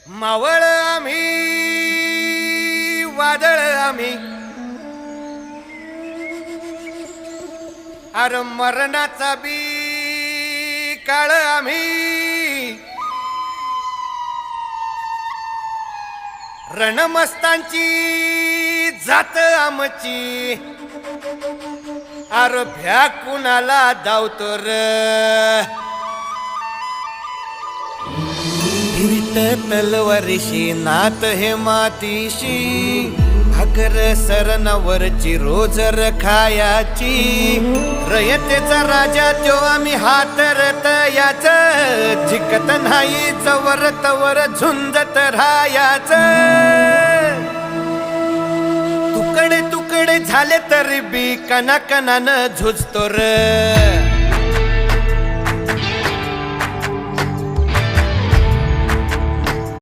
मावळ आम्ही वादळ आम्ही अर मरणाचा बी काळ आम्ही रणमस्तांची जात आमची अर भ्या कुणाला धावतो र हिरीत तलवारीशी नात हे मातीशी भाकर सरणावरची रोज खायाची रयतेचा राजा त्यो आम्ही हातरत याच जिकत नाही जवर तवर झुंजत राहायाच तुकडे तुकडे झाले तरी बी कणाकणानं झुजतो र